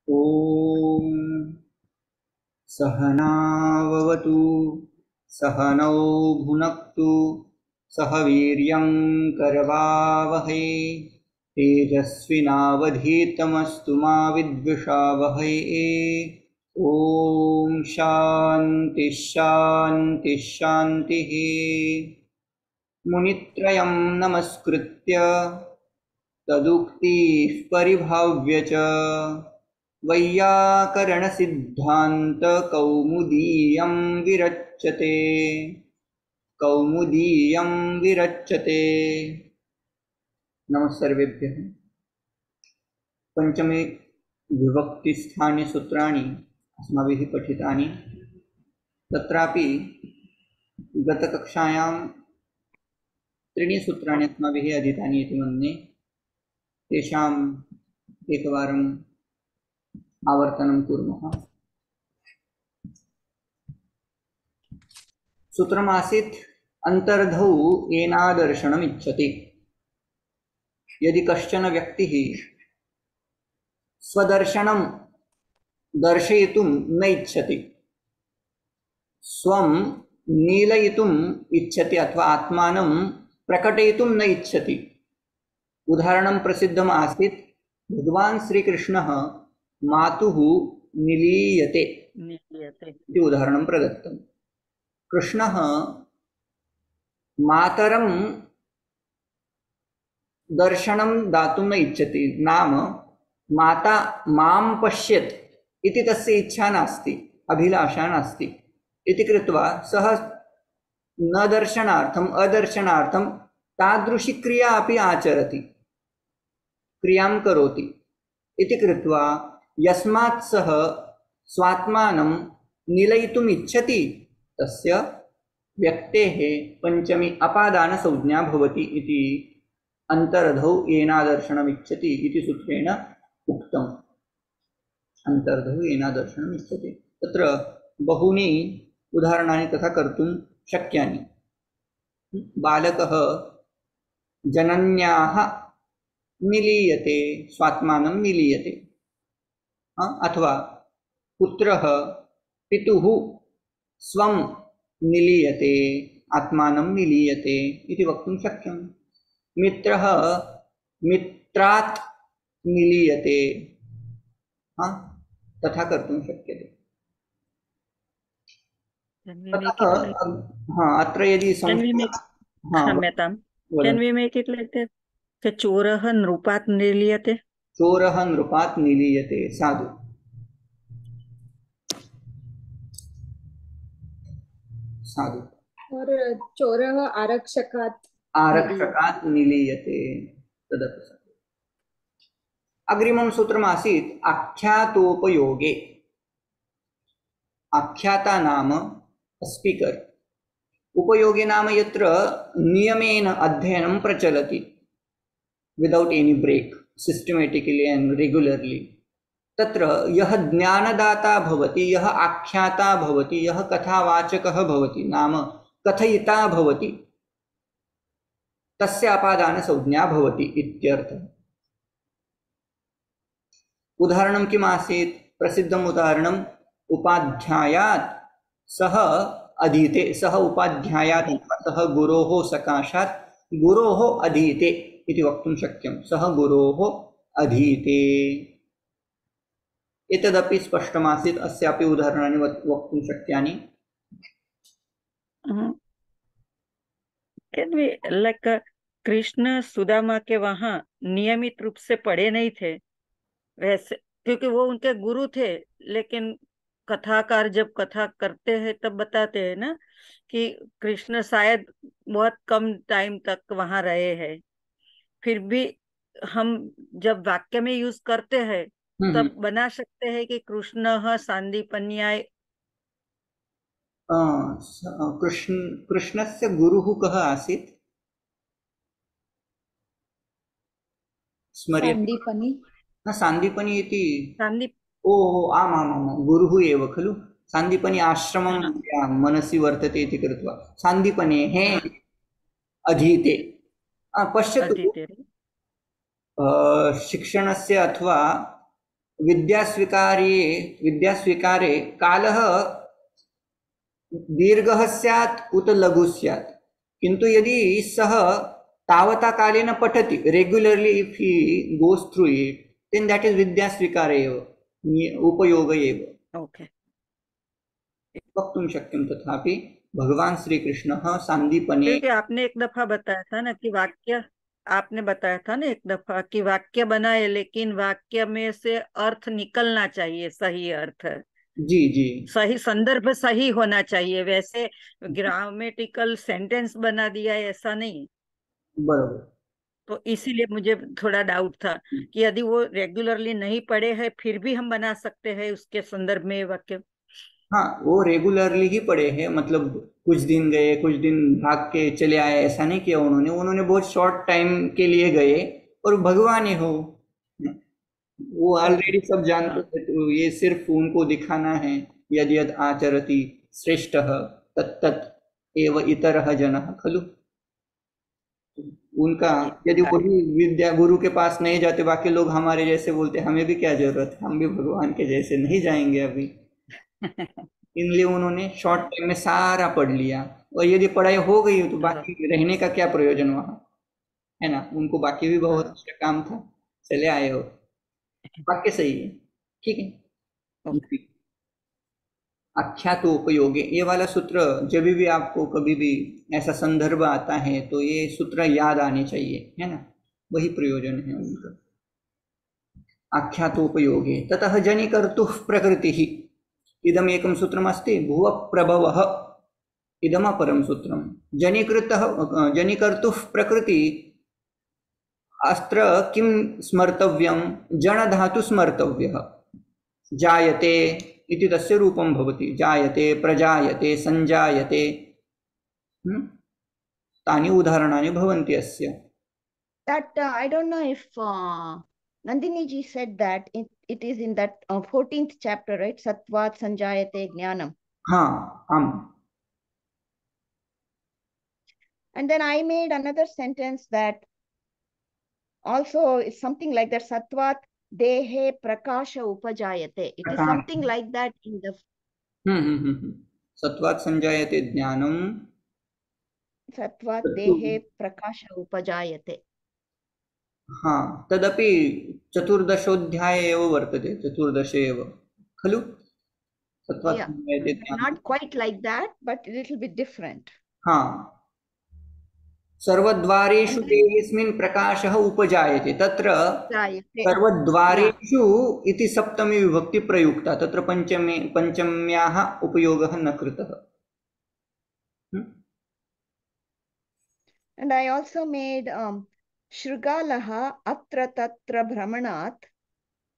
ॐ सहनाववतु सहनौ भुनक्तु सह वीर्यं करवावहै तेजस्विनावधीतमस्तु मा विद्विषावहै। ॐ शान्ति शान्ति शान्तिः। मुनित्रयं नमस्कृत्य तदुक्तिः परिभाव्य च वैयाकरणसिद्धान्तकौमुदीयं विरच्यते कौमुदीयं विरच्यते। नमस्सर्वेभ्यः। पंचमे विभक्तिस्थानि सूत्राणि अस्माभिः पठितानि। तत्रापि गतकक्षायां त्रीणि सूत्राणि अस्माभिः अधीतानि इति मन्ये। तेषाम् एकवारम् आवर्तनं कुर्मः। सूत्रमासीत् अन्तर्धौ येनादर्शनम् इच्छति। यदि कश्चन व्यक्तिः स्वदर्शनं दर्शयितुं न इच्छति, स्वं नीलयितुम् इच्छति अथवा आत्मानं प्रकटयितुं न इच्छति। उदाहरणं प्रसिद्धम् आसीत्, भगवान् श्रीकृष्णः मातुः निलीयते इति उदाहरणं प्रदत्तं। कृष्णः मातरं दर्शनं दातुं न इच्छति, नाम माता मां पश्येत् इति तस्य इच्छा नास्ति, अभिलाषा नास्ति। इति कृत्वा सः न दर्शनार्थम् अदर्शनार्थं तादृशी क्रिया अपि आचरति, क्रियां करोति। इति कृत्वा यस्मात् सः स्वात्मानं निलयितुम् इच्छति तस्य व्यक्तेः पंचमी अपादानसंज्ञा भवति इति अन्तर्धौ येनादर्शनम् इच्छति इति सूत्रेण उक्तम्। अन्तर्धौ येनादर्शनम् इच्छति। तत्र बहूनि उदाहरणानि तथा कर्तुं शक्यानि। बालकः जनन्याः निलीयते, स्वात्मानं निलीयते। अथवा पुत्रः पितुः स्वं निलीयते, आत्मानं निलीयते इति वक्तुं शक्यम्। मित्रः मित्रात् निलीयते, तथा कर्तुं शक्यते। अत्र यदि क्षम्यतां, can we make it like that? चोरः नृपात् निलीयते, चोरः नृपात् निलीयते। साधु। साधु। और चोरः आरक्षकात् निलीयते, तदपि साधु। अग्रिमं सूत्रमासीत् आख्यातोपयोगे। आख्याता नाम स्पीकर, उपयोगे नाम यत्र नियमेन अध्ययनं प्रचलति, without any break, systematically and regularly. तत्र यः ज्ञानदाता भवति, यः आख्याता भवति, यः कथावाचकः भवति, नाम कथयिता भवति, तस्य अपादानसंज्ञा भवति इत्यर्थः। उदाहरणं किम् आसीत्? प्रसिद्धम् उदाहरणम्, उपाध्यायात् सः अधीते। सः उपाध्यायात् सः गुरोः सकाशात् गुरोः अधीते इति वक्तुं शक्यं। सः गुरोः अधीते। एतदपि स्पष्टमासीत्। अस्यापि उदाहरणानि वक्तुं शक्यानि। कृष्ण सुदामा के वहाँ नियमित रूप से पढ़े नहीं थे वैसे, क्योंकि वो उनके गुरु थे, लेकिन कथाकार जब कथा करते हैं तब बताते हैं ना कि कृष्ण शायद बहुत कम टाइम तक वहां रहे हैं, फिर भी हम जब वाक्य में यूज करते हैं तब बना सकते हैं कि कृष्ण सांदीपन्याय। कृष्णस्य गुरुः कः आसीत्? सांदीपनी। सांदीपनी इति। ओहो, आमामां, गुरुः एव खलु। सांदीपनी आश्रमं मनसि वर्तते इति कृत्वा सांदीपनेः अधीते। पश्यतु, शिक्षणस्य अथवा विद्यास्वीकारे कालः दीर्घः स्यात् उत लघु स्यात्, किन्तु यदि सः तावता कालेन पठति, regularly if he goes through it, then that is विद्या स्वीकार एव, उपयोग एव ओके वक्तुं शक्यं। तथापि भगवान श्री कृष्णः सांदीपने, क्योंकि आपने एक दफा बताया था ना कि वाक्य, आपने बताया था ना एक दफा कि वाक्य बनाए लेकिन वाक्य में से अर्थ निकलना चाहिए, सही अर्थ, जी जी सही संदर्भ सही होना चाहिए, वैसे ग्रामेटिकल सेंटेंस बना दिया है ऐसा नहीं। बरोबर। तो इसीलिए मुझे थोड़ा डाउट था कि यदि वो रेगुलरली नहीं पढ़े हैं फिर भी हम बना सकते हैं उसके संदर्भ में वाक्य। हाँ, वो रेगुलरली ही पढ़े हैं, मतलब कुछ दिन गए, कुछ दिन भाग के चले आए, ऐसा नहीं किया उन्होंने। उन्होंने बहुत शॉर्ट टाइम के लिए गए और भगवान ही हो, वो ऑलरेडी सब जानते थे, तो ये सिर्फ उनको दिखाना है। यद यद आचरति श्रेष्ठः तत्तत् एव इतरः जनः खलु। उनका यदि वही विद्या गुरु के पास नहीं जाते, बाकी लोग हमारे जैसे बोलते हमें भी क्या जरूरत है, हम भी भगवान के जैसे नहीं जाएंगे अभी। इसलिए उन्होंने शॉर्ट टाइम में सारा पढ़ लिया, और यदि पढ़ाई हो गई तो बाकी रहने का क्या प्रयोजन वहां, है ना। उनको बाकी भी बहुत अच्छा काम था, चले आए हो। वाक्य सही है, ठीक है। आख्यातोपयोगे, ये वाला सूत्र जब भी आपको कभी भी ऐसा संदर्भ आता है तो ये सूत्र याद आने चाहिए, है ना, वही प्रयोजन है उनका। आख्यातोपयोगे ततः जनिकर्तुः प्रकृतिः, इदम एकम सूत्रमस्ति। भुव प्रभवः इदम अपरम सूत्रम। जनिकर्तुः प्रकृति अस्त्र किं स्मर्तव्यं, जन धातु स्मर्तव्यः। जायते इति तस्य रूपं भवति, जायते, प्रजायते, संजायते, तानि उदाहरणानि भवन्ति अस्य। That I don't know if Nandini ji said that it is in that 14th chapter, right? Sattvat sanjayate jnanam. हाँ, आम। And then I made another sentence that also is something like that. Sattvat dehe prakasha upajayate. It is something like that in the. सत्वात् संजायते ज्ञानम, सत्वात् देहे प्रकाश उपजायते। हाँ, तदपि चतुर्दशोऽध्याये एव वर्तते, चतुर्दशे एव खलु। सत्वात् संजायते ज्ञानम, not quite like that, but a little bit different. हाँ, सर्वद्वारेषु तेऽस्मिन् प्रकाशः उपजायते, तत्र सर्वद्वारेषु इति सप्तमी विभक्ति प्रयुक्ता, तत्र पंचम्याः उपयोगः न कृतः। And I also made Shrugalaha atra tatra brahmanat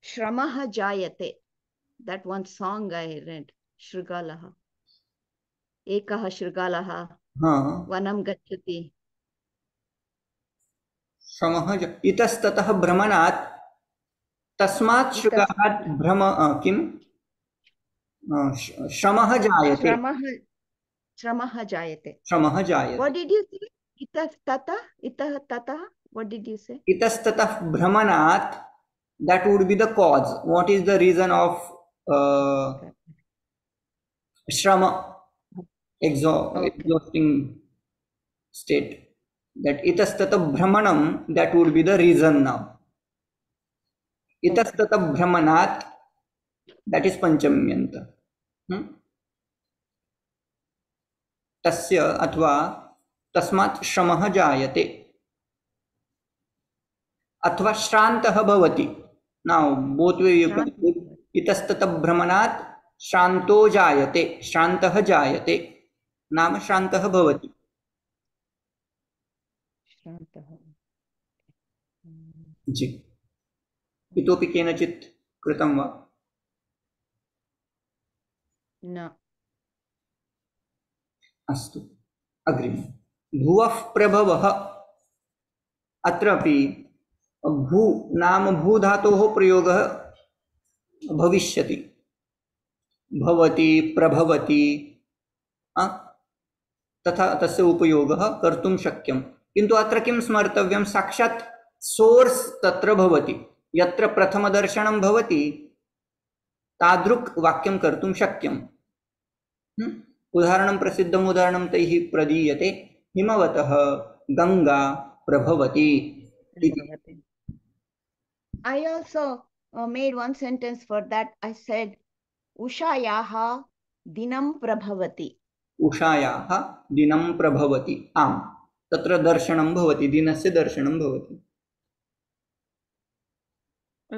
Shramaha jayate. That one song I read, Shrugalaha. Ekaha Shrugalaha vanam gacchati. श्रमः इतस्ततः भ्रमणात् तस्मात् शृगात् भ्रम किं श्रमः जायते, श्रमः जायते, श्रमः जायते। What did you say? Itah tata, what did you say? इतस्ततः भ्रमणात्, that would be the cause. What is the reason of shrama, exhausting state? That itastata brahmanam, that would be the reason now. Itastata brahmanat, that is panchamyanta. Tasya अथवा तस्मात् श्रमः जायते अथवा श्रान्तः भवति। Now both way you can put itastata brahmanat श्रान्तो जायते, श्रान्तः जायते, नाम श्रान्तः भवति। जी, इतोपि केनचित् कृतं वा? न। अस्तु, अग्रिमं। भुवः प्रभवः, अत्रापि भू नाम भू धातोः प्रयोगः भविष्यति, भवति, प्रभवति, तथा तस्य उपयोगः कर्तुं शक्यं। किन्तु अत्र किं स्मर्तव्यं, साक्षात् सोर्स तत्र भवति, यत्र प्रथमदर्शनं भवति तादृक् वाक्यं कर्तुं शक्यम्। उदाहरणं प्रसिद्धम् उदाहरणं तैः प्रदीयते, हिमवतः गंगा प्रभवति इति। I also made one sentence for that. I said, Ushayaha dinam prabhavati. उषायाः दिनं प्रभवति। आम्, तत्र दर्शनं भवति, दिनस्य दर्शनं भवति।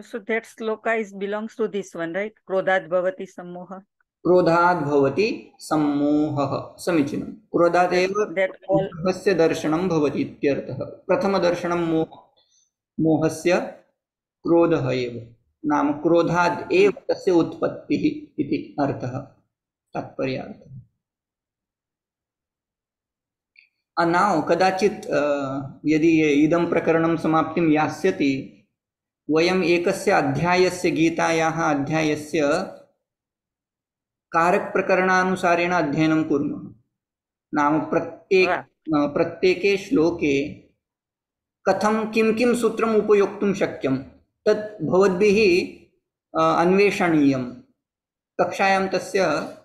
So that sloka is belongs to this one, right? क्रोधात् भवति सम्मोहः। क्रोधात् भवति सम्मोहः, समीचीनं। क्रोधात् एव मोहस्य दर्शनं भवति इत्यर्थः। प्रथमदर्शनं मोहस्य क्रोधः एव, नाम क्रोधात् एव तस्य उत्पत्तिः इति अर्थः, तात्पर्यार्थः। नाउ कदाचित् यदि इदं प्रकरणं समाप्तिं यास्यति, वयम् एकस्य अध्यायस्य, गीतायाः अध्यायस्य कारकप्रकरणानुसारेण अध्ययनं कुर्मः। नाम प्रत्येके श्लोके कथं किं किं सूत्रम् उपयोक्तुं शक्यं तत् भवद्भिः अन्वेषणीयं। कक्षायां तस्य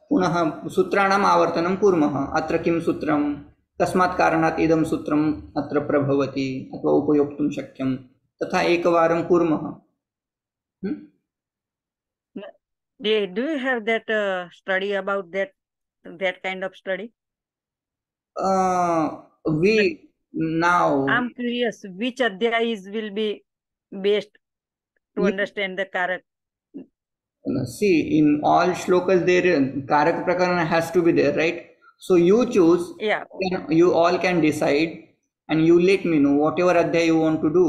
पुनः सूत्राणाम् आवर्तनं कुर्मः। अत्र किं सूत्रं, कस्मात् कारणात् इदं सूत्रम् अत्र प्रभवति अथवा उपयोक्तुं शक्यं, तथा एकवारं कुर्मः। Do you have that study about that kind of study? We now. I'm curious which adhyayas will be best to understand the karak. See, in all shlokas there karak prakarana has to be there, right? So you choose. Yeah. You all can decide, and you let me know whatever adhyaya you want to do.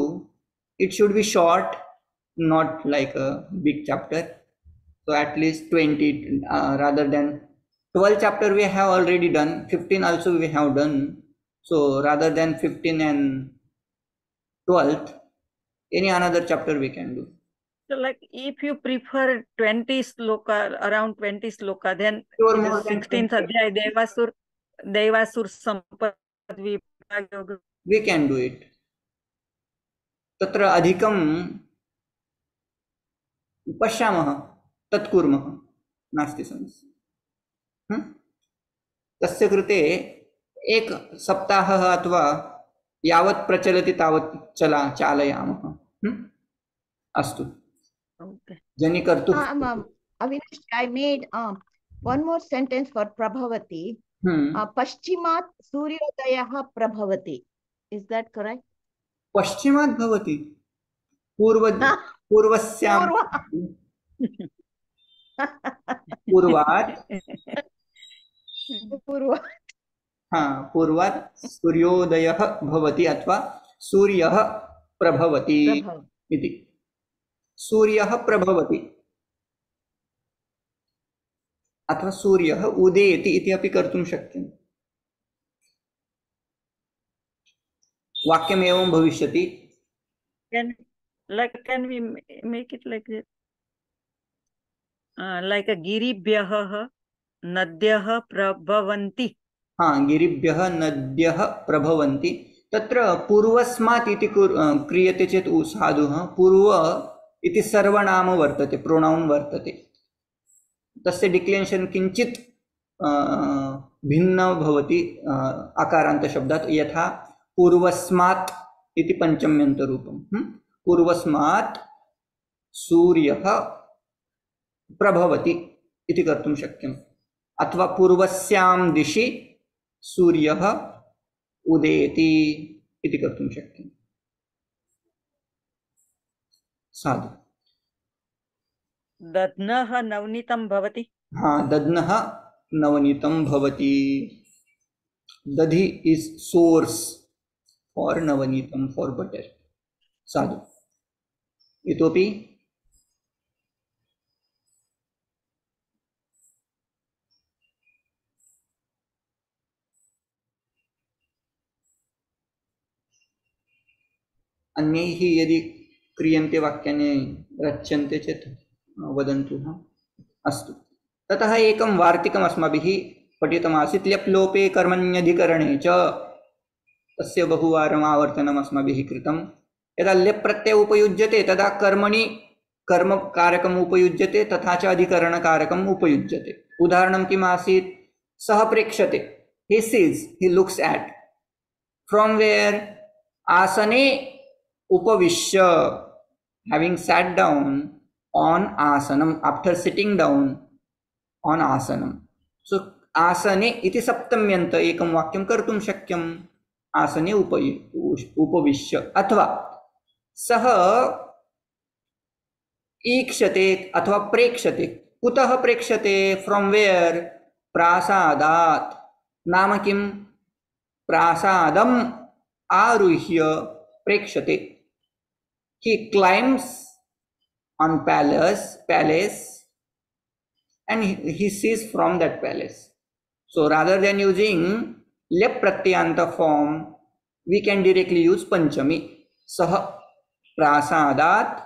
It should be short, not like a big chapter. So at least 20 rather than 12 chapter we have already done, 15 also we have done. So rather than 15 and 12th, any another chapter we can do. So like if you prefer 20 sloka, around 20 sloka, then 16th adhyaya Devasur Sampad Vibhag Yoga. We can do it. तत्र अधिकं पश्यामः, तत् कुर्मः, नास्ति समस्या। तस्य कृते एक सप्ताहः अथवा यावत् प्रचलति तावत् चालयामः। अस्तु। जनि कर्तु। Avinash, I made one more sentence for Prabhavati. Paschimat Suryodayah Prabhavati. Is that correct? पश्चिमात् भवति, पूर्वस्यां पूर्वात् सूर्योदयः भवति अथवा सूर्यः प्रभवति इति। सूर्यः प्रभवति अथवा सूर्यः उदेति इति अपि कर्तुं शक्यम्। वाक्यम् एवं भविष्यति। Can we make it like that? Like a गिरिभ्यः नद्यः प्रभवन्ति। हाँ, गिरिभ्यः नद्यः प्रभवन्ति। तत्र पूर्वस्मात् इति क्रियते चेत् साधुः, पूर्व इति सर्वनाम वर्तते, प्रोनाउन वर्तते। तस्य डिक्लेरेशन् किञ्चित् भिन्न भवति अकारान्त शब्दात्। यथा पूर्वस्मात् इति पंचम्यन्तरूपं। पूर्वस्मात् सूर्यः प्रभवति इति कर्तुं शक्यम्। अथवा पूर्वस्यां दिशि सूर्यः उदेति इति कर्तुं शक्यम्। साधु। दध्नः नवनीतं भवति। हाँ, दध्नः नवनीतं भवति। दधि is source for नवनीतं, for butter. साधु। इतोपि अन्यैः यदि क्रियन्ते वाक्यानि रच्यन्ते चेत् वदन्तु। अस्तु। ततः एकं वार्तिकम् अस्माभिः पठितमासीत्। ल्यप् लोपे कर्मण्यधिकरणे च, तस्य बहुवारम् आवर्तनम् अस्माभिः कृतं। यदा ल्यप् प्रत्यय उपयुज्यते तदा कर्मणि कर्म कारकम उपयुज्यते तथा च अधिकरण कारकम उपयुज्यते। उदाहरणं किम् आसीत्? सः प्रेक्षते, he sees, he looks at, from where? आसने उपविश्य, having sat down on asanam, after sitting down on asanam. So आसने इति सप्तम्यन्त एकं वाक्यं कर्तुं शक्यम्, आसने उपविश्य। अथवा सः ईक्षते अथवा प्रेक्षते, कुतः प्रेक्षते? From where? प्रासादात्। नाम किं? प्रासादम् आरुह्य प्रेक्षते, he climbs on palace and he sees from that palace. So rather than using lep pratyanta form, we can directly use panchami. Sah prasadat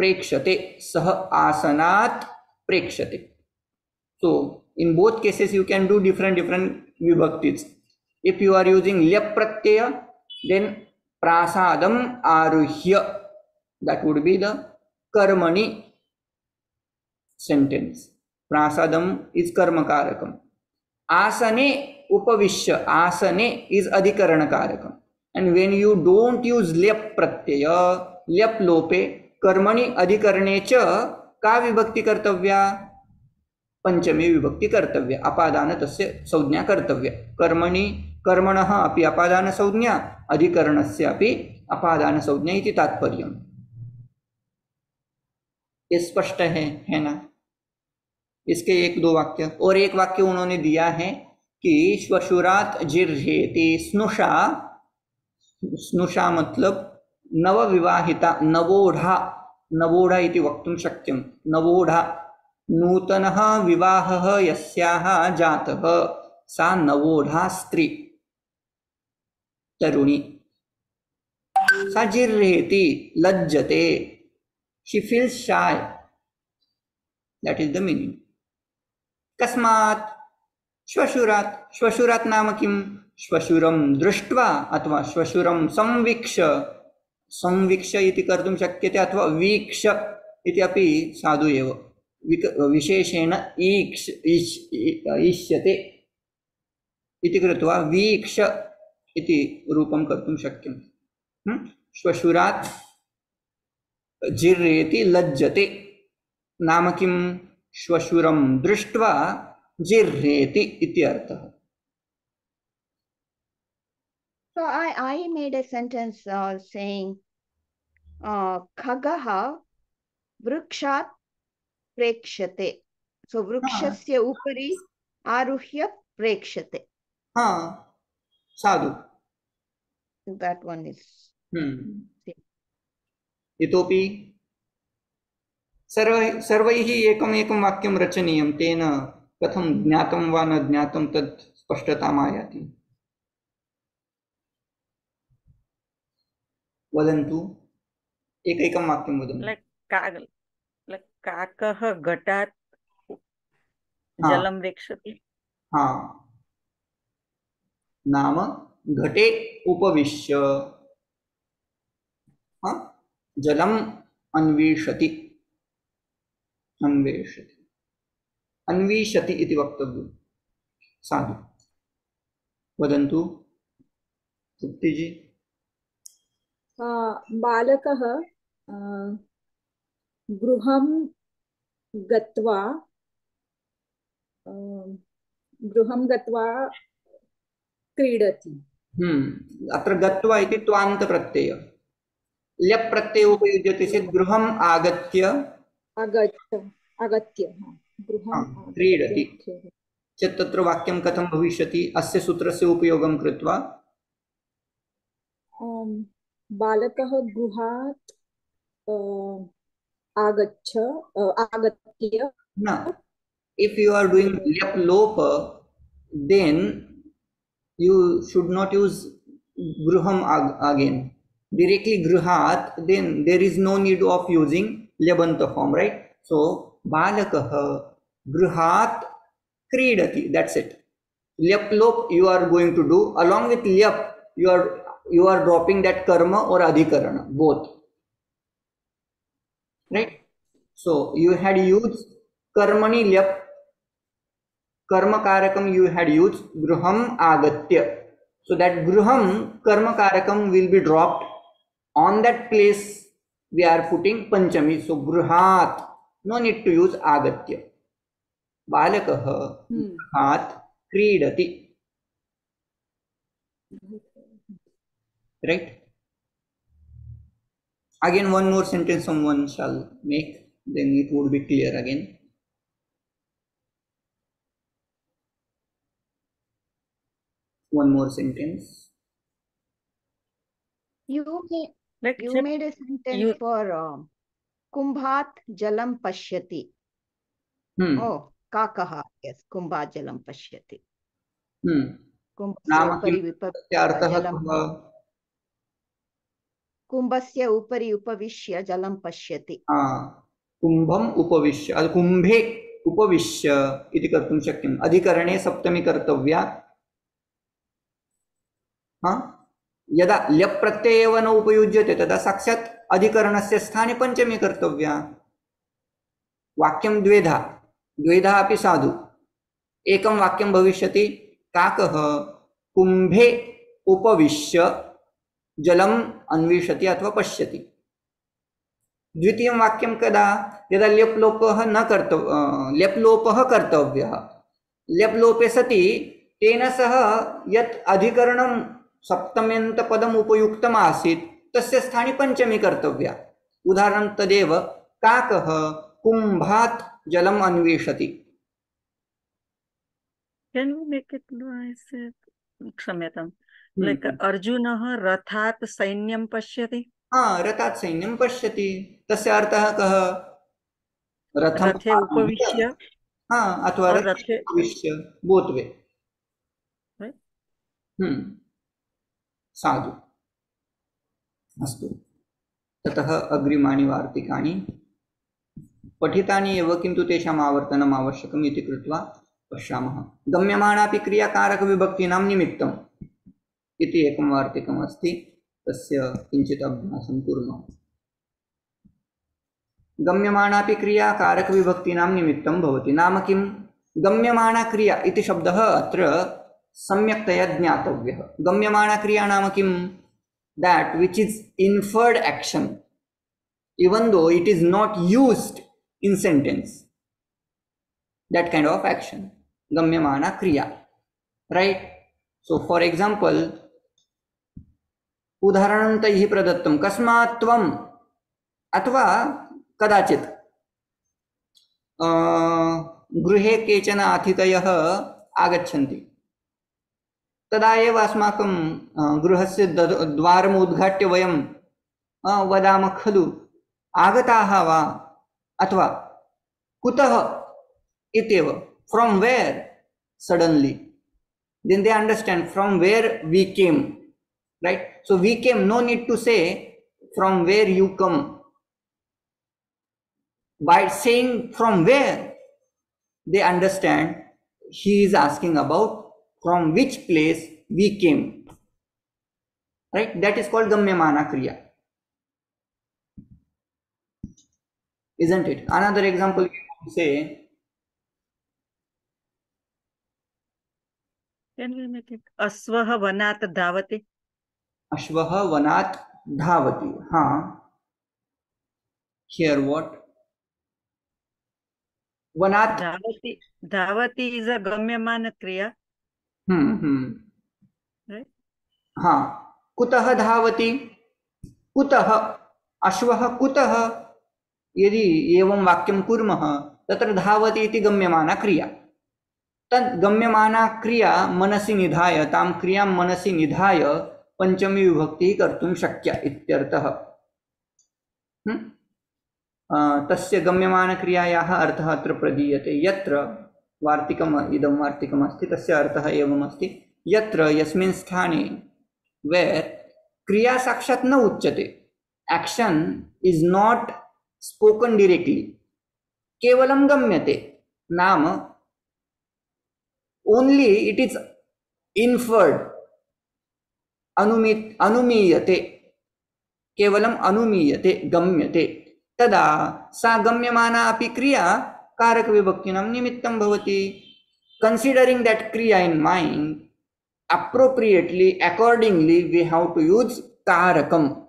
prekshate, sah asanat prekshate. So in both cases you can do different vibhaktis. If you are using lep pratyaya, then prasadam aruhya, that would be the karmani sentence. Prasadam is karma karakam. Asane upavishya, asane is adhikarana karakam. And when you don't use lep pratyaya, lep lope, कर्मणि अधिकरणे च का विभक्ति कर्तव्या? पंचमी विभक्ति कर्तव्या, अपादान तस्य संज्ञा कर्तव्या। कर्मणि कर्मणः अपि अपादान संज्ञा, अधिकरणस्य अपि अपादान संज्ञा इति तात्पर्यम्। ये स्पष्ट है ना? इसके एक दो वाक्य और एक वाक्य उन्होंने दिया है कि श्वशुरात् जिर्हेति स्नुषा, स्नुषा मतलब नवविवाहिता, नवोढा, नवोढा इति वक्तुं शक्यं। नवोढा नूतनः विवाहः यस्याः जातः सा नवोढा स्त्री, तरुणी। सा जिर्हेति, लज्जते, she feels shy, that is the meaning. कस्मात्? श्वशुरात्। श्वशुरात् नाम किं? श्वशुरं दृष्ट्वा अथवा श्वशुरं संवीक्ष्य, संवीक्ष्य इति कर्तुं शक्यते, अथवा वीक्ष्य इति अपि साधु एव, विशेषेण ईष्यते इति कृत्वा वीक्ष्य इति रूपं कर्तुं शक्यं। श्वशुरात् जिर्हेति लज्जते, नाम किं? श्वशुरं दृष्ट्वा जिर्हेति इति अर्थः। So I made a sentence saying khagaha vrikshat prekshate. So vrikshasya upari aruhya prekshate. हाँ, साधु। That one is. इतोपि सर्वैः एकमेकं वाक्यं रचनीयं, तेन कथं ज्ञातं वा न ज्ञातं तत् स्पष्टताम् आयाति। वदन्तु, एकैकं वाक्यं वदन्तु। काकः घटात् जलं वेक्षति। हाँ, नाम घटे उपविश्य जलम अन्वेषति, अन्वेषति, अन्वेषति इति वक्तव्यं। साधु। वदन्तु तृप्ति जी। बालकः गृहं गत्वा क्रीडति। अत्र गत्वा इति त्वान्त प्रत्यय, ल्यप् प्रत्यय उपयुज्यते चेत् गृहम् आगत्य गृहं क्रीडति चेत् तत्र वाक्यं कथं भविष्यति? अस्य सूत्रस्य उपयोगं कृत्वा बालकः गृहात् आगत्य न, if you are doing lyap lopa, then you should not use gruham again, directly gruhat, then there is no need of using lyabanta form, right? So balakah gruhat kridati, that's it. Lyap lop you are going to do, along with lyap you are dropping that karma or adhikarana, both, right? So you had used कर्मणि ल्यप, कर्म कारकम you had used गृहम आगत्य. So that गृहम कर्म कारकम will be dropped. On that place we are putting panchami. So गृहात, no need to use आगत्य. बालकः गृहात क्रीडति. Right? Again one more sentence someone shall make, then it would be clear again. One more sentence. You Like made a sentence you for Kumbhat Jalam Pashyati. Oh, Kakaha. Yes, Kumbhat Jalam Pashyati. नाम किं तस्य अर्थः कः? कुम्भस्य उपरि उपविश्य जलं पश्यति. कुम्भम् उपविश्य, कुम्भे उपविश्य इति कर्तुं शक्यम्. अधिकरणे सप्तमी कर्तव्या. यदा ल्यप् प्रत्यय एव न उपयुज्यते तदा साक्षात् अधिकरणस्य स्थाने पञ्चमी कर्तव्या. वाक्यं द्वेधा, द्वेधा अपि साधु. एकं वाक्यं भविष्यति, काकः कुम्भे उपविश्य जलम अन्विषति अथवा पश्यति. द्वितीयं वाक्यं कदा? यदा ल्यप्लोपः न कर्तव्यः, ल्यप्लोपः कर्तव्यः. ल्यप्लोपे सति तेन सह यत् अधिकरणं सप्तम्यन्तपदम् उपयुक्तम् आसीत् तस्य स्थाने पञ्चमी कर्तव्या. उदाहरणं तदेव, काकः कुम्भात् जलम् अन्विषति. Can we make it nice? क्षम्यताम्. Like अर्जुनः रथात् सैन्यं पश्यति. रथात् सैन्यं पश्यति. तस्य अर्थः कः? रथे उपविश्य अथवा रथे उपविश्य, बोथ वे. साधु. अस्तु. ततः अग्रिमाणि वार्तिकानि पठितानि एव, किन्तु तेषाम् आवर्तनम् आवश्यकम् इति कृत्वा पश्यामः. गम्यमाणापि क्रियाकारकविभक्तीनां निमित्तम् इति एकं वार्तिकम् अस्ति. तस्य किञ्चित् अभ्यासं कुर्मः. गम्यमाणापि क्रिया कारकविभक्तीनां निमित्तं भवति. नाम किं? गम्यमाणा क्रिया इति शब्दः अत्र सम्यक्तया ज्ञातव्यः. गम्यमाणा क्रिया नाम किं? that which is inferred action even though it is not used in sentence. That kind of action, gamyamana kriya, right? So for example, उदाहरणन्तैः प्रदत्तं कस्मात् त्वम् अथवा कदाचित् गृहे केचन अतिथयः आगच्छन्ति. तदा एव अस्माकं गृहस्य द्वारम् उद्घाट्य वयं वदामः खलु, आगताः वा अथवा कुतः इत्येव. From where? Suddenly. then they understand from where we came, right? So we came, no need to say from where you come. By saying from where, they understand he is asking about from which place we came, right? That is called Gamyamana Kriya, isn't it? Another example, you can say, can we make it Aswah Vanat Dhavati? Ashvah Vanat Dhavati. हाँ. Here what? Vanat. Dhavati. Dhavati is a Gamyamana Kriya. Right? हाँ. कुतः धावति? कुतः? अश्वः कुतः? यदि एवं वाक्यं कुर्मः तत्र धावति इति गम्यमाना क्रिया. तद् गम्यमाना क्रिया मनसि निधाय, तां क्रियां मनसि निधाय पंचमी विभक्ति कर्तुं शक्या इत्यर्थः. तस्य गम्यमान क्रियायाः अर्थः अत्र प्रदीयते. यत्र वार्तिकम् इदं वार्तिकम् अस्ति तस्य अर्थः एवम् अस्ति. यत्र यस्मिन् स्थाने वेर क्रिया साक्षात् न उच्यते, action is not spoken directly, केवलं गम्यते, नाम ओनली इट इज इन्फर्ड, अनुमीयते, केवलम अनुमीयते, गम्यते. तदा सा गम्यमाना अपि क्रिया कारकविभक्तीनां निमित्तं भवति. Considering that kriya in mind, appropriately, accordingly, we have to use karakam.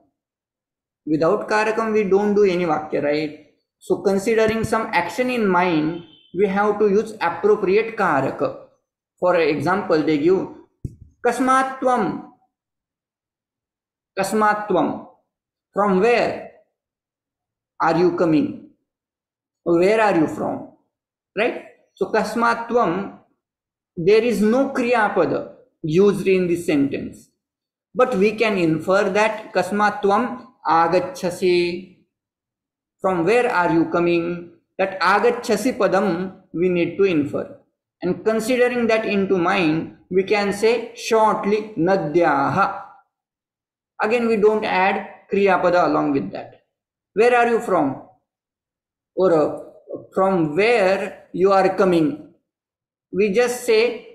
Without karakam, we don't do any vakya, right? So considering some action in mind, we have to use appropriate karaka. For example, they give kasmatvam. Kasmatvam. From where are you coming? Where are you from? Right? So kasmatvam, there is no kriya pada used in this sentence. But we can infer that kasmatvam agachasi. From where are you coming? That agachasi padam we need to infer. And considering that into mind, we can say shortly nadyaha. Again, we don't add kriya pada along with that. Where are you from? Or from where you are coming? We just say,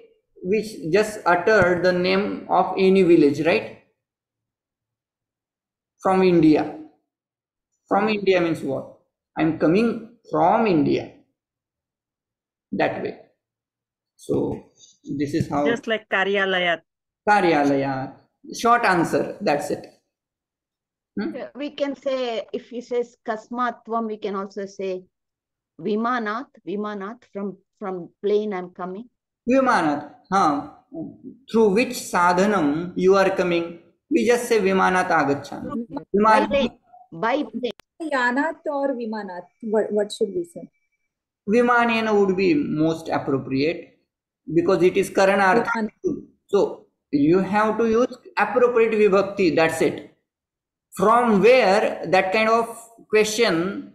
we just utter the name of any village, right? From India. From India means what? I'm coming from India. That way. So this is how. Just like Karyalayat. Karyalaya. Short answer. That's it. We can say, if he says kasmatvam, we can also say vimanat, from plane I'm coming. Vimanat. Through which sadhanam you are coming? We just say Vimanat agacchami. By plane. Yanat or Vimanat? What should we say? Vimanena would be most appropriate because it is Karanartha. So you have to use appropriate vibhakti. That's it. From where that kind of question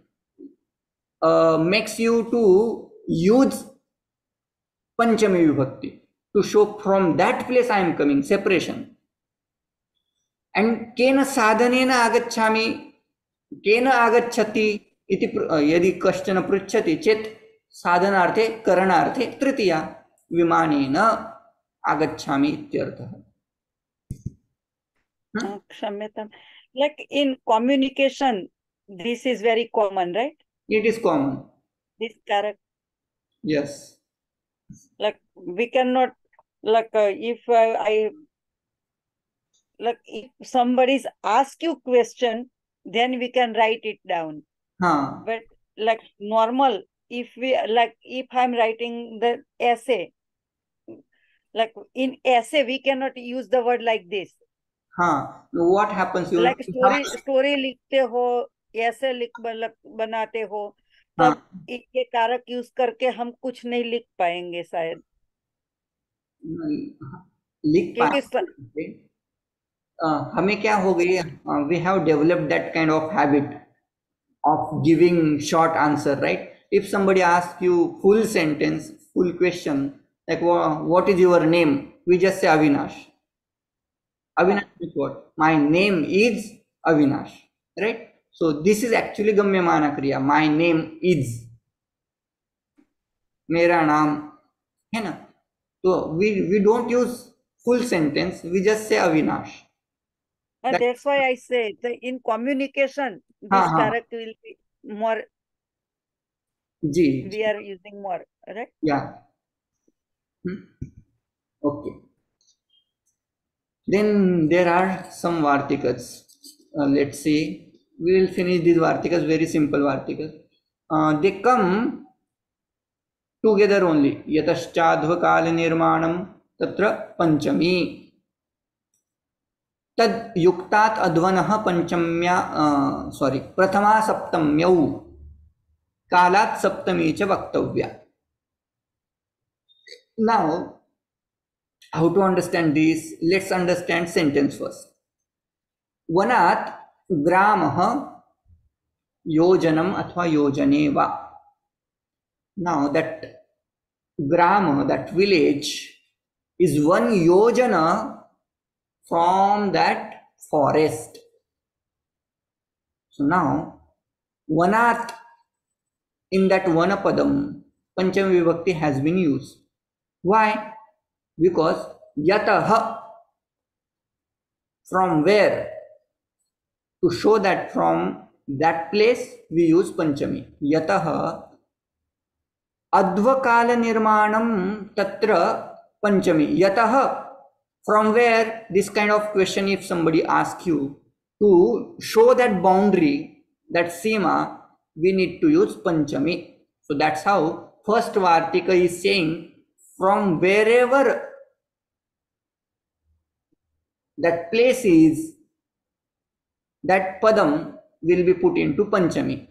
makes you to use Panchami vibhakti to show from that place I am coming, separation. And kena sadhanena agacchami, kena agacchati इति यदि कश्चन पृच्छति चेत् साधनार्थे करणार्थे तृतीया विमानेन आगच्छामि इत्यर्थः. Kshamyatam. Like in communication, this is very common, right? It is common. This correct. Yes. Like we cannot, like if I like if somebody's ask you question, then we can write it down. But like normal, if I'm writing the essay, like in essay we cannot use the word like this. What happens? You like story लिखते हो, essay बनाते हो, तब ये कारक use करके हम कुछ नहीं लिख पाएंगे शायद. लिख पाएंगे. हमें क्या हो गई? We have developed that kind of habit of giving short answer, right? If somebody asks you full sentence, full question, like what is your name? We just say Avinash. Avinash is what? My name is Avinash, right? So this is actually Gamyamana Kriya. My name is. मेरा नाम है ना. So we don't use full sentence. We just say Avinash. That's why I say in communication this character will be more. We are using more, right? Yeah. Okay. Then there are some Vartikas. Let's see. We will finish these Vartikas, very simple Vartikas. They come together only. Yataschadvakala nirmanam tatra panchami. तद युक्तात् अध्वनः पंचम्या प्रथमा सप्तम्यौ कालात् सप्तमी च वक्तव्या. Now, how to understand this? Let's understand sentence first. वनात् ग्रामः योजनम अथवा योजने वा. Now that gram, that village, is one yojana from that forest. So now, vanat, in that vanapadam, Panchami Vibhakti has been used. Why? Because yataha, from where? To show that from that place we use panchami. Yatah advakala nirmanam tatra panchami. Yatah, from where, this kind of question if somebody asks you, to show that boundary, that seema, we need to use panchami. So that's how first Vartika is saying, from wherever that place is, that padam will be put into panchami.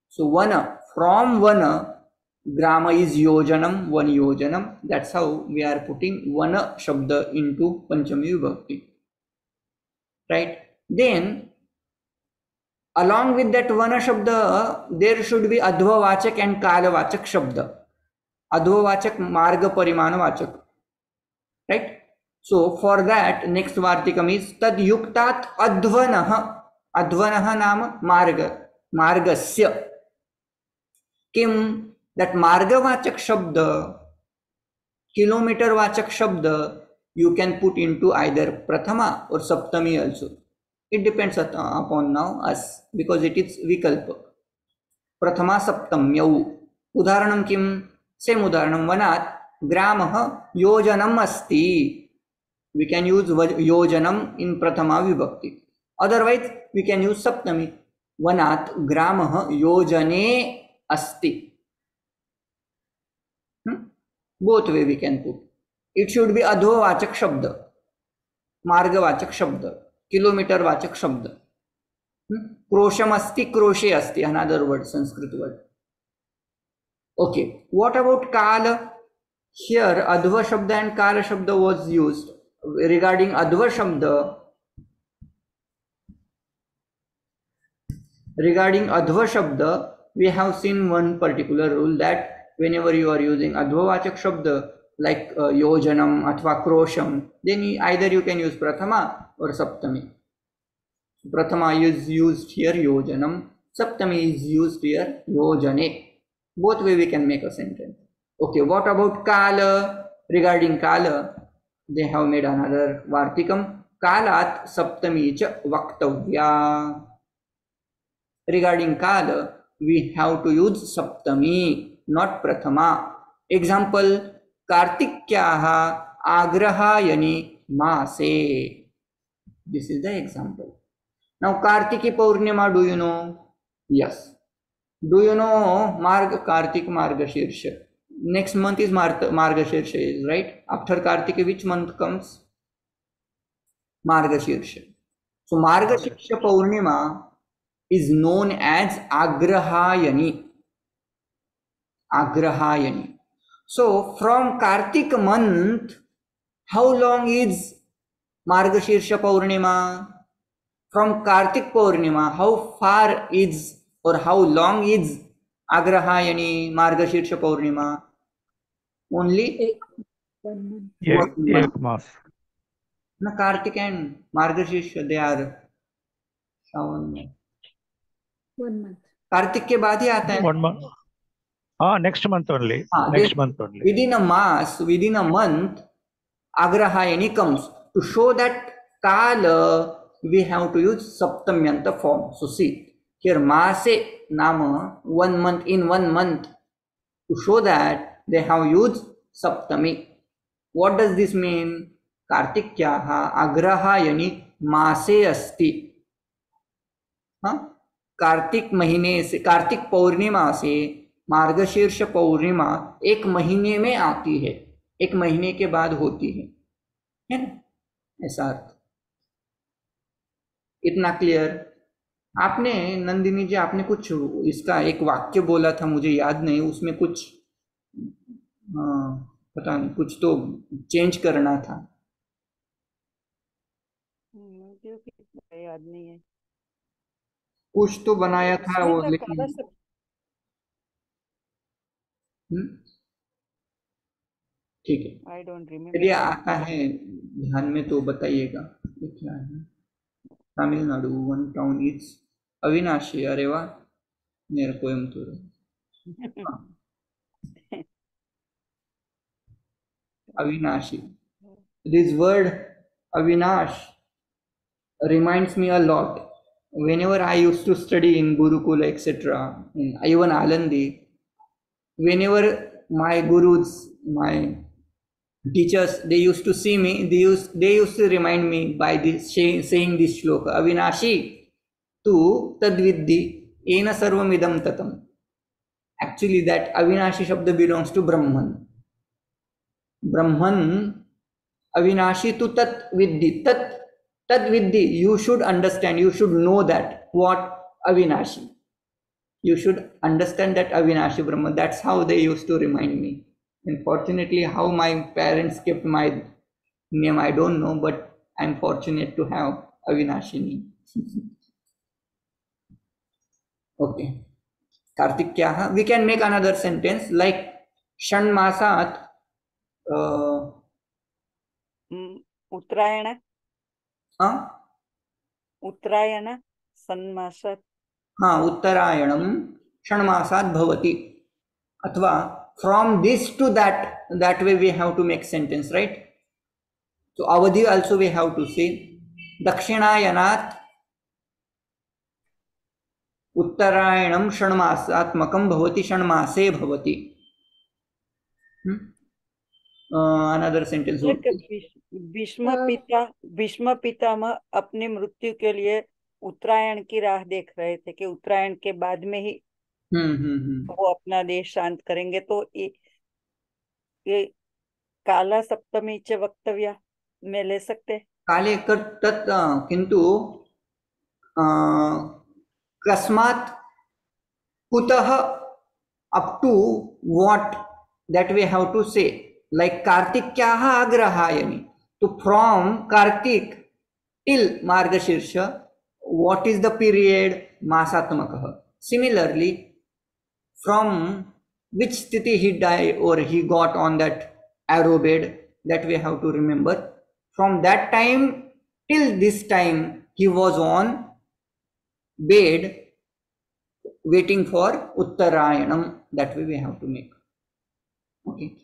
So vana, from vana, grama is yojanam, one yojanam. That's how we are putting vana shabda into panchami vibhakti. Right? Then, along with that vana shabda, there should be advavachak and kalavachak shabda. Advavachak, marga parimana vachak. Right? So for that, next vartikam is tad yuktat advanaha. Advanaha nama marga. Margasya. Kim, that marga vachak shabda, kilometer vachak shabda, you can put into either prathama or saptami also. It depends upon now us, because it is vikalpa. Prathama saptamyau. Udharanam kim? Same udharanam. Vanat gramah yojanam asti. We can use yojanam in prathama vibhakti. Otherwise, we can use saptami. Vanat gramah yojane asti. Both way we can put. It should be advavachak shabda, margavachak shabda, kilometer vachak shabda. Krosham asti, kroshe asti, another word, Sanskrit word. Okay, what about kala? Here adva shabda and kala shabda was used. Regarding adva shabda, we have seen one particular rule that whenever you are using advavachak shabda like yojanam athva krosham, then either you can use prathama or saptami. Prathama is used here yojanam, saptami is used here yojane. Both way we can make a sentence. Okay, what about kala? Regarding kala, they have made another vartikam. Kalat saptami cha vaktavya. Regarding kala, we have to use saptami, not prathama. Example, kartikyaha agrahayani maase. This is the example. Now Kartiki Purnima, do you know? Yes. Do you know Kartik Margashirsha? Next month is Margashirsha, right? After Kartik, which month comes? Margashirsha. So Margashirsha Purnima is known as Agrahayani. Agrahayani. So from Kartik month, how long is Margashirsha Purnima? From Kartik Purnima, how far is or how long is Agrahayani, Margashirsha Purnima? Only 1 month. 1 month. एक मास. Na Kartik and Margashirsha, they are Shravan. 1 month. Kartik के बाद ही आता है. 1 month. Next month only. Next month only. Within a mass, within a month, Agrahayani comes. To show that Kala, we have to use Saptamyanta form. So see, here Maase Nama, 1 month, in 1 month. To show that they have used Saptami. What does this mean? Kartikyaha Agrahayani Maase Asti. Kartik महीने से, कार्तिक पौर्णिमा से मार्गशीर्ष पौर्णिमा 1 महीने में आती है, 1 महीने के बाद होती है ना? ऐसा अर्थ. इतना क्लियर? आपने नंदिनी जी, आपने कुछ इसका एक वाक्य बोला था, मुझे याद नहीं, उसमें कुछ पता नहीं, कुछ तो चेंज करना था. मुझे याद नहीं है. कुछ तो बनाया था वो, लेकिन ठीक है. I don't remember. यदि आता है ध्यान में तो बताइएगा. ये क्या है? तमिलनाडु, 1 टाउन इज अविनाशी. अरे वाह, मेरा Coimbatore. Avinashi. This word Avinash reminds me a lot. whenever I used to study in Gurukula, etc., in even Alandi, whenever my gurus, my teachers, they used to see me, they used to remind me by this saying this shloka, Avinashi tu tadviddi ena sarvamidam tatam. Actually, that Avinashi Shabda belongs to Brahman. Brahman, Avinashi tu tat viddi. Tat viddi, you should understand, you should know that what Avinashi. You should understand that Avinashi Brahman. That's how they used to remind me. Unfortunately, how my parents kept my name, I don't know, but I'm fortunate to have Avinashi name. Okay. Kartik kya hai? We can make another sentence like Shanmasat. उत्तरायण हाँ उत्तरायण सन्मासात् हाँ उत्तरायणम षण्मासात् भवति अथवा from this to that way we have to make sentence, right? So avadhi also we have to say dakshinayanat उत्तरायणम षण्मासात्मकं भवति षण्मासे भवति. Another sentence. Bhishma Pitamah अपनी मृत्यु के लिए उत्तरायण की राह देख रहे थे कि उत्तरायण के बाद में ही वो अपना देश शांत करेंगे. तो ये काला सप्तमी च वक्तव्य में ले सकते. काले तत् किंतु कस्मात् कुतः up to what, that we have to say. Like Kartikyaha Agrahayani. So from Kartik till Margashirsha, what is the period? Masatmakaha. Similarly, from which sthiti he died or he got on that arrow bed, that we have to remember. From that time till this time, he was on bed waiting for Uttarayanam. That way we have to make. Okay.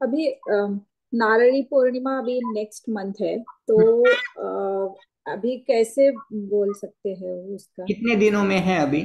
अभी नारणी पूर्णिमा अभी next month है, तो अभी कैसे बोल सकते हैं उसका? कितने दिनों में है अभी?